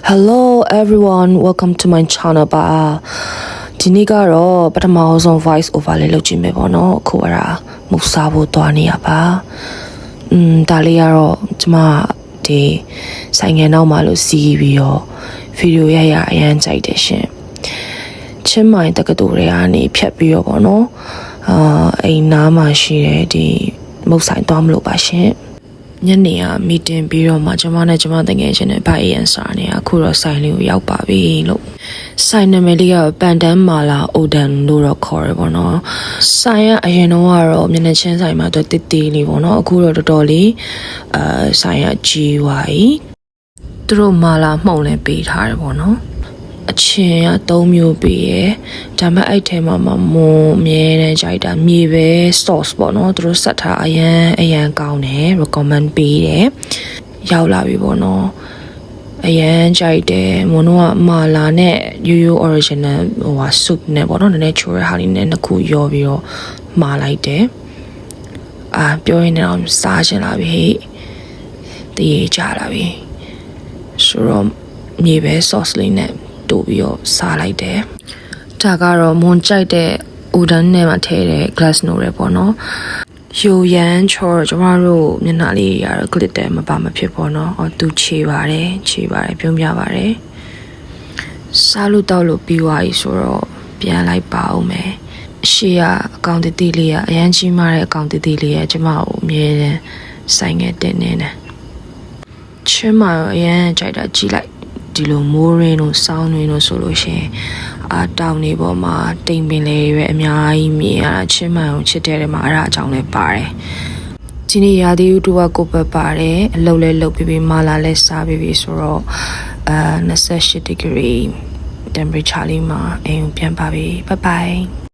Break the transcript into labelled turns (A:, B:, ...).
A: Hello everyone, welcome to my channel ပါဒီနေ့ကတော့ပထမဆုံး voice over လေးလုပ်ကြည့်မယ်ပေါ့နော်အခုကမူစားဖို့တွားနေရပါဒါလေးကတော့ကျမဒီဆိုင်ငယ်နောက်မှာလို့စီးပြီးတော့ဗီဒီယိုရအရန်ကြိုက်တယ်ရှင်ချင်းမိုင်တက္ကသိုလ်တွေကနေဖြတ်ပြီးတော့ပေါ့နော်အိမ်နားမှာရှိတဲ့ဒီမုတ်ဆိုင်တွားမလို့ပါရှင်ညနေကမီတင်ပြီးတော့မှကျမနဲ့ကျမတငယ်ချင်းနဲ့ဗိုက်အရန်စားနေအခုတော့ဆိုင်လေးကိုရောက်ပါပြီလို့ဆိုင်နာမည်လေးကပန်တန်းမာလာအိုဒန်လို့တော့ခေါ်ရပါတော့ဆိုင်ကအရင်တော့ကတော့မျက်နှာချင်းဆိုင်မှာတော့တစ်လေးပေါ့နော်အခုတော့တော်တော်လေးဆိုင်ကကြီးသွားပြီသူတို့မာလာမှုန့်လည်းပေးထားတယ်ပေါ့နော်အချင်းက3မျိုးပေးရယ်ဒါပေမဲ့အဲ့ထဲမှာမွန်အမြဲတမ်းကြိုက်တာမြေပဲ sauce ပေါ့နော်သူတို့ဆက်ထားအရန်ကောင်းတယ် recommend ပေးတယ်ရောက်လာပြီပေါ့နော်အရန်ကြိုက်တယ်မွန်တို့ကမာလာနဲ့ရိုး original soup နဲ့ပေါ့နော်နည်းနည်းချိုးရဟာလေးနဲ့နှစ်ခုရောပြီးတော့မာလိုက်တယ်ပြောရင်တော့စားချင်လာပြီတည်ကြလာပြီဆိုတော့မြေပဲ sauce လေးနဲ့တိုးပြီးတော့စားလိုက်တယ်ဒါကတော့မွန်ကြိုက်တဲ့ udon နဲ့မှထည့်တဲ့ glass noodle တွေပေါ့နော်ယူရန်ချောကျမတို့မျက်နှာလေးရတော့ glitter မပါမဖြစ်ပေါ့နော်သူခြေပါတယ်ပြုံးပြပါတယ်စားလို့တောက်လို့ပြီးသွားပြီဆိုတော့ပြန်လိုက်ပါအောင်မယ်ရှေ့ကအကောင့်တတိလေးကအရန်ကြီးမားတဲ့အကောင့်တတိလေးကကျမကိုအမြဲတမ်းဆိုင်ငယ်တင်နေတယ်ချင်းမအရန်ကြိုက်တာကြည့်လိုက်ဒီလိုမိုးရင်းတို့စောင်းတွေတို့ဆိုလို့ရှိရင်တောင်နေပေါ်မှာတိမ်ပင်လေးတွေပဲအများကြီးမြင်ရတာချင်းမှန်ကိုချစ်တဲ့မှာအဲ့ဒါအကြောင်းလည်းပါတယ်ဒီနေ့ရာသီဥတုကကိုပတ်ပါတယ်အလုပ်လည်းလုပ်ပြီးမာလာလည်းစားပြီးဆိုတော့28 degree temperature လေးမှာအိမ်ပြန်ပါပြီ bye bye